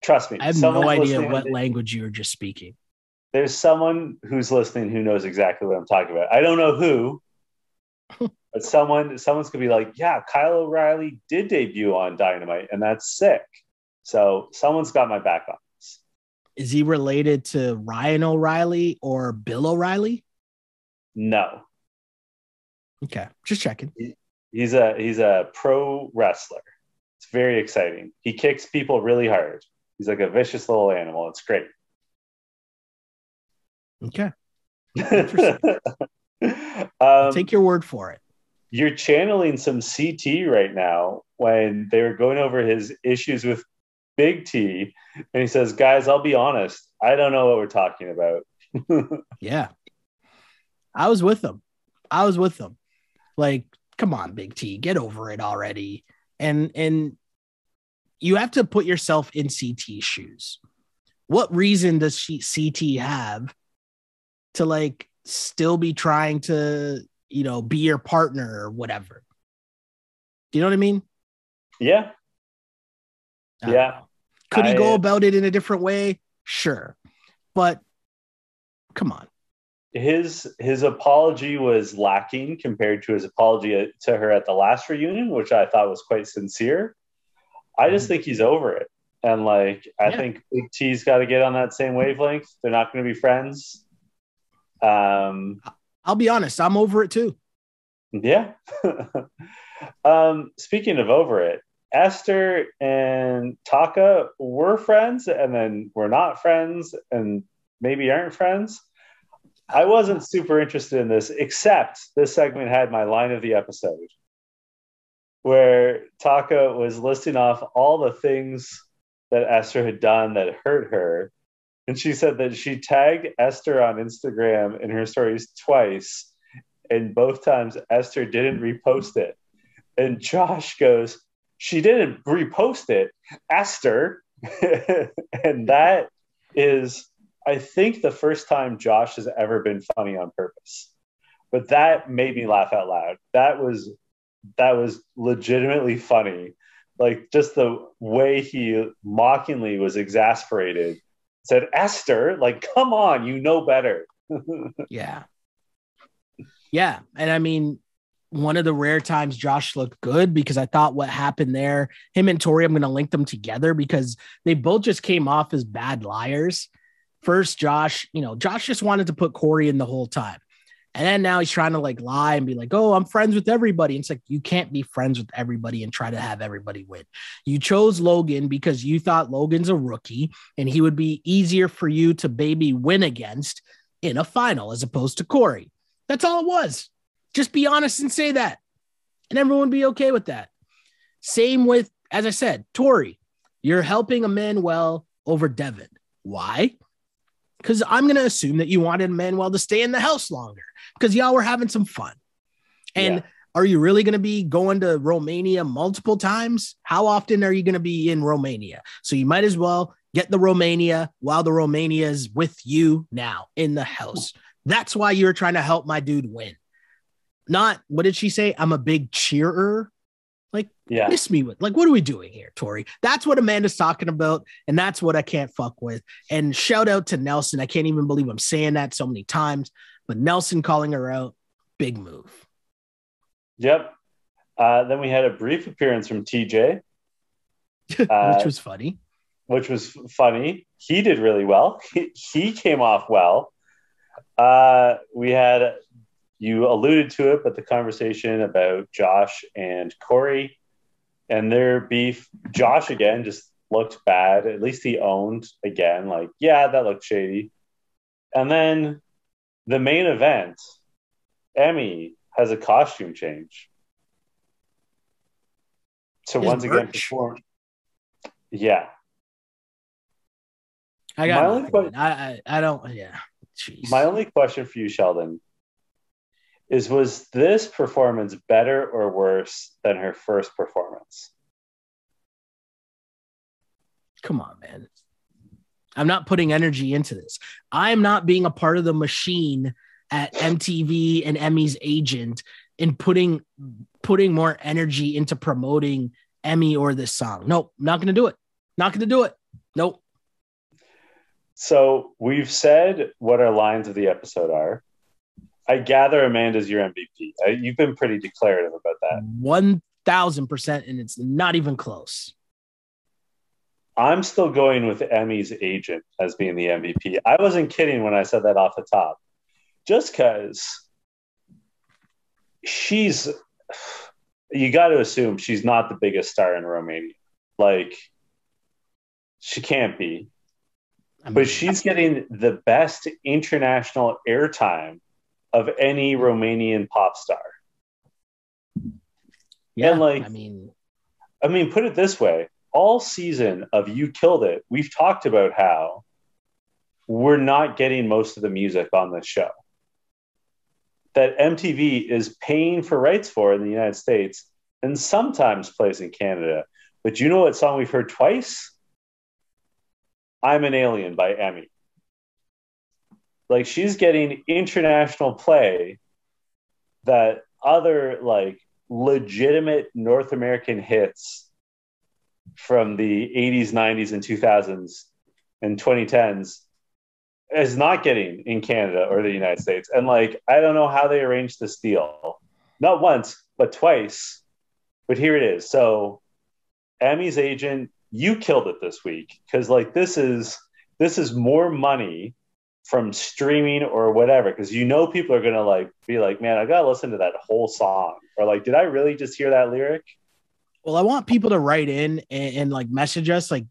Trust me. I have no idea what language you were just speaking. There's someone who's listening who knows exactly what I'm talking about. I don't know who, but someone's going to be like, yeah, Kyle O'Reilly did debut on Dynamite, and that's sick. So someone's got my back on this. Is he related to Ryan O'Reilly or Bill O'Reilly? No. Okay, just checking. He's a pro wrestler. It's very exciting. He kicks people really hard. He's like a vicious little animal. It's great. Okay. Interesting. I'll take your word for it. You're channeling some CT right now when they were going over his issues with Big T. And he says, guys, I'll be honest. I don't know what we're talking about. Yeah. I was with them. Like, come on, Big T, get over it already. And you have to put yourself in CT's shoes. What reason does CT have to like still be trying to, be your partner or whatever? Do you know what I mean? Yeah. Yeah. Could he go about it in a different way? Sure. But come on. His apology was lacking compared to his apology to her at the last reunion, which I thought was quite sincere. I just think he's over it. And I think Big T's got to get on that same wavelength. They're not going to be friends. I'll be honest. I'm over it too. Yeah. Speaking of over it, Esther and Taka were friends and then were not friends and maybe aren't friends. I wasn't super interested in this, except this segment had my line of the episode where Taka was listing off all the things that Esther had done that hurt her. And she said that she tagged Esther on Instagram in her stories twice. And both times Esther didn't repost it. And Josh goes, she didn't repost it, Esther. And that is, I think, the first time Josh has ever been funny on purpose. But that made me laugh out loud. That was legitimately funny. Like just the way he mockingly was exasperated. Said, Esther, like, come on, you know better. Yeah. Yeah. And I mean, one of the rare times Josh looked good, because I thought what happened there, him and Tori, I'm going to link them together because they both just came off as bad liars. First, Josh just wanted to put Corey in the whole time. And then now he's trying to like lie and be like, oh, I'm friends with everybody. And it's like, you can't be friends with everybody and try to have everybody win. You chose Logan because you thought Logan's a rookie and he would be easier for you to baby win against in a final as opposed to Corey. That's all it was. Just be honest and say that. And everyone would be okay with that. Same with, as I said, Tori, you're helping Emmanuel over Devin. Why? Because I'm going to assume that you wanted Emmanuel to stay in the house longer because y'all were having some fun. And Are you really going to be going to Romania multiple times? How often are you going to be in Romania? So you might as well get the Romania while the Romania is with you now in the house. That's why you're trying to help my dude win. Not, what did she say? I'm a big cheerer. Like, miss me with, like, what are we doing here, Tori? That's what Amanda's talking about, and that's what I can't fuck with. And shout out to Nelson. I can't even believe I'm saying that so many times, but Nelson calling her out, big move. Yep. Then we had a brief appearance from TJ. Which was funny. which was funny. He did really well. He came off well. We had, you alluded to it, but the conversation about Josh and Corey and their beef. Josh, again, just looked bad. At least he owned, again, like, yeah, that looked shady. And then the main event, Emmy has a costume change. So once again, perform. Yeah. I got nothing. I don't. Yeah. Jeez. My only question for you, Sheldon, is was this performance better or worse than her first performance? Come on, man. I'm not putting energy into this. I'm not being a part of the machine at MTV and Emmy's agent in putting more energy into promoting Emmy or this song. Nope, not going to do it. Not going to do it. Nope. So we've said what our lines of the episode are. I gather Amanda's your MVP. You've been pretty declarative about that. 1,000%, and it's not even close. I'm still going with Emmy's agent as being the MVP. I wasn't kidding when I said that off the top. Just because you got to assume she's not the biggest star in Romania. Like, she can't be. But she's getting the best international airtime of any Romanian pop star. Yeah, and like, I mean, put it this way. All season of You Killed It, we've talked about how we're not getting most of the music on this show that MTV is paying for rights for in the United States and sometimes plays in Canada. But you know what song we've heard twice? I'm an Alien by Emmy. Like, she's getting international play that other like legitimate North American hits from the 80s, 90s, and 2000s and 2010s is not getting in Canada or the United States. And like, I don't know how they arranged this deal. Not once, but twice. But here it is. So Emmy's agent, you killed it this week. Because like this is more money from streaming or whatever. Because you know people are gonna like be like, man, I gotta listen to that whole song. Or like, did I really just hear that lyric? Well, I want people to write in and like message us like,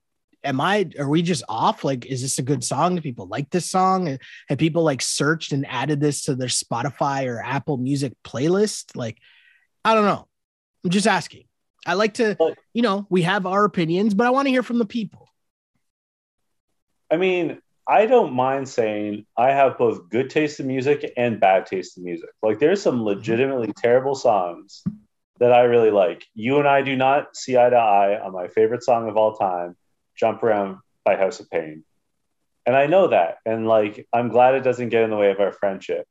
are we just off? Like, is this a good song? Do people like this song? Have people like searched and added this to their Spotify or Apple Music playlist? Like, I don't know. I'm just asking. I like to, we have our opinions, but I want to hear from the people. I mean, I don't mind saying I have both good taste in music and bad taste in music. Like, there's some legitimately terrible songs that I really like. You and I do not see eye to eye on my favorite song of all time, Jump Around by House of Pain. And I know that. And like, I'm glad it doesn't get in the way of our friendship.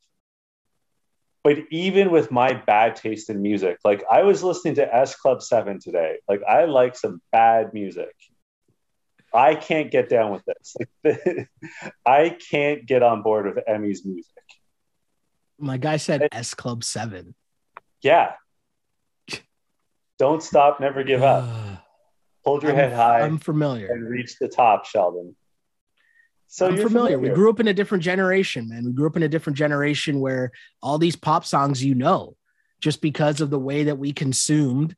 But even with my bad taste in music, like I was listening to S Club 7 today. Like, I like some bad music. I can't get down with this. Like, I can't get on board with Emmy's music. My guy said S Club 7. Yeah. Don't stop, never give up. Hold your head high. I'm familiar. And reach the top, Sheldon. So I'm familiar. We grew up in a different generation, man. We grew up in a different generation where all these pop songs, just because of the way that we consumed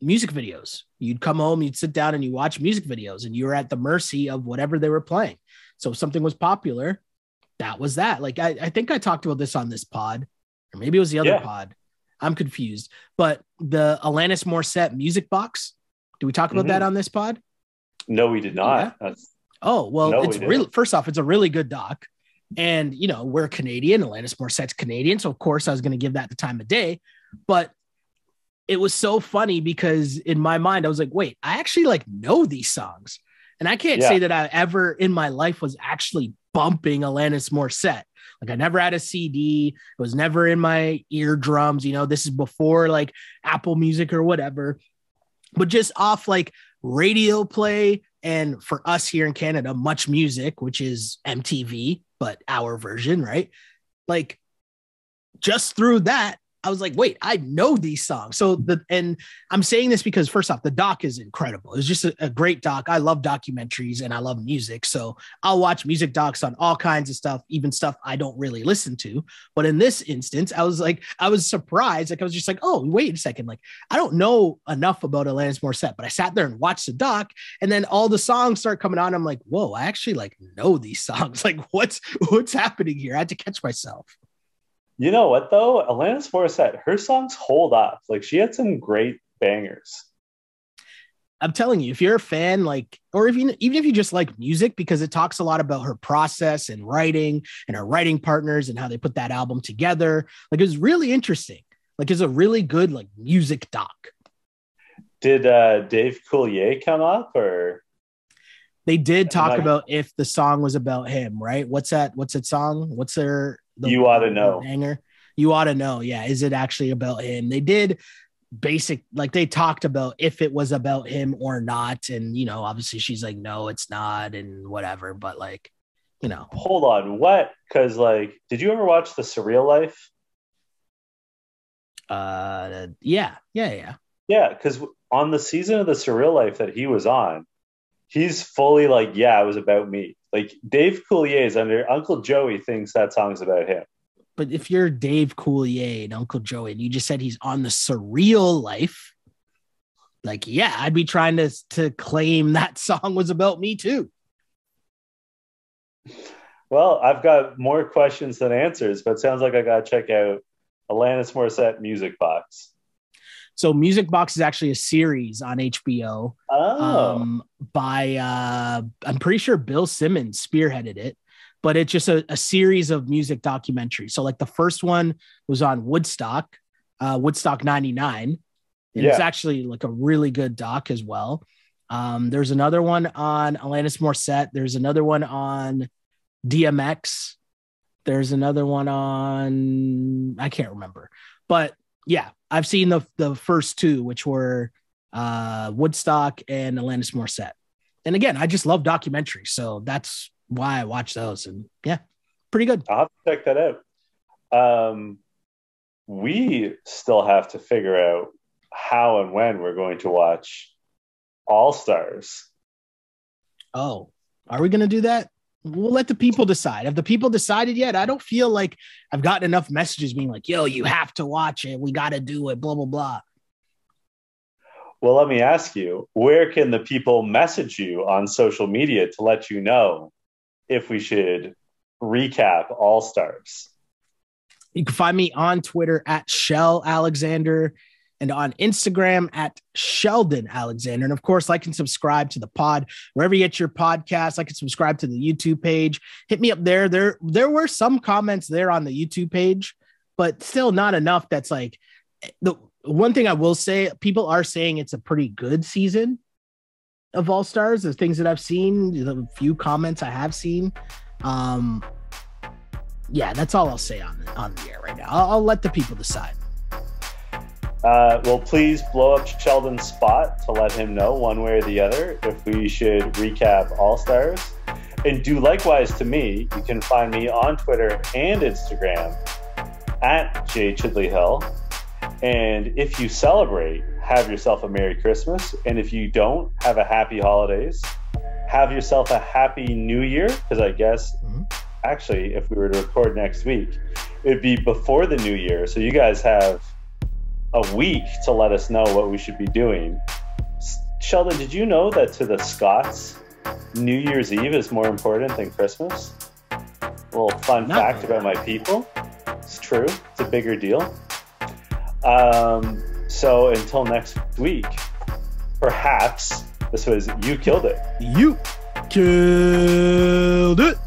music videos. You'd come home, you'd sit down and you watch music videos and you were at the mercy of whatever they were playing. So if something was popular, that was that. Like, I think I talked about this on this pod, or maybe it was the other pod. I'm confused. But the Alanis Morissette music box, did we talk about that on this pod? No, we did not. Yeah. It's really, first off, it's a really good doc. And, we're Canadian. Alanis Morissette's Canadian. So, of course, I was going to give that the time of day. But it was so funny because in my mind, I was like, wait, I actually like know these songs. And I can't say that I ever in my life was actually bumping Alanis Morissette. Like, I never had a CD. It was never in my eardrums. This is before like Apple Music or whatever. But just off like radio play, and for us here in Canada, Much Music, which is MTV, but our version, right? Like, just through that, I was like, wait, I know these songs. And I'm saying this because first off, the doc is incredible. It's just a great doc. I love documentaries and I love music. So I'll watch music docs on all kinds of stuff, even stuff I don't really listen to. But in this instance, I was surprised. Like, I was just like, oh, wait a second. Like, I don't know enough about Alanis Morissette, but I sat there and watched the doc, and then all the songs start coming on. I'm like, whoa, I actually like know these songs. Like, what's happening here? I had to catch myself. You know what, though? Alanis Morissette, her songs hold up. Like, she had some great bangers. I'm telling you, if you're a fan, like, or even if you just like music, because it talks a lot about her process and writing and her writing partners and how they put that album together. Like, it was really interesting. Like, it's a really good, like, music doc. Did Dave Coulier come up, or? They did talk about if the song was about him, right? What's that song? What's You Ought to Know. Banger? You Ought to Know. Yeah. Is it actually about him? They did they talked about if it was about him or not. And, you know, obviously she's like, no, it's not, and whatever. But, like, you know. Hold on. What? Because, like, did you ever watch The Surreal Life? Yeah. Yeah. Because on the season of The Surreal Life that he was on, he's fully like, yeah, it was about me. Like, Dave Coulier is under Uncle Joey thinks that song's about him. But if you're Dave Coulier and Uncle Joey, and you just said he's on The Surreal Life, like, yeah, I'd be trying to claim that song was about me too. Well, I've got more questions than answers, but it sounds like I got to check out Alanis Morissette Music Box. So Music Box is actually a series on HBO. By I'm pretty sure Bill Simmons spearheaded it, but it's just a series of music documentaries. So, like, the first one was on Woodstock 99. And it's actually like a really good doc as well. There's another one on Alanis Morissette. There's another one on DMX. There's another one on, I can't remember, but yeah, I've seen the first two, which were Woodstock and Alanis Morissette. And again, I just love documentaries, so that's why I watch those. And yeah, pretty good. I'll have to check that out. We still have to figure out how and when we're going to watch All Stars. Oh, are we going to do that? We'll let the people decide. Have the people decided yet? I don't feel like I've gotten enough messages being like, yo, you have to watch it. We got to do it, blah, blah, blah. Well, let me ask you, where can the people message you on social media to let you know if we should recap All Stars? You can find me on Twitter at Shell Alexander and on Instagram at Sheldon Alexander. And of course, like and subscribe to the pod wherever you get your podcasts. Like and subscribe to the YouTube page. Hit me up there. There were some comments there on the YouTube page, but still not enough. That's like the one thing I will say, people are saying it's a pretty good season of All Stars. The things that I've seen, the few comments I have seen. Yeah, that's all I'll say on the air right now. I'll let the people decide. Well, please blow up Sheldon's spot to let him know one way or the other if we should recap All Stars. And do likewise to me. You can find me on Twitter and Instagram at jchidleyhill. And if you celebrate, have yourself a Merry Christmas. And if you don't, have a happy holidays. Have yourself a happy New Year. Because I guess, actually, if we were to record next week, it'd be before the New Year. So you guys have a week to let us know what we should be doing. Sheldon, did you know that to the Scots, New Year's Eve is more important than Christmas? A little fun fact about my people. It's true. It's a bigger deal. So until next week, perhaps this was You Killed It. You killed it.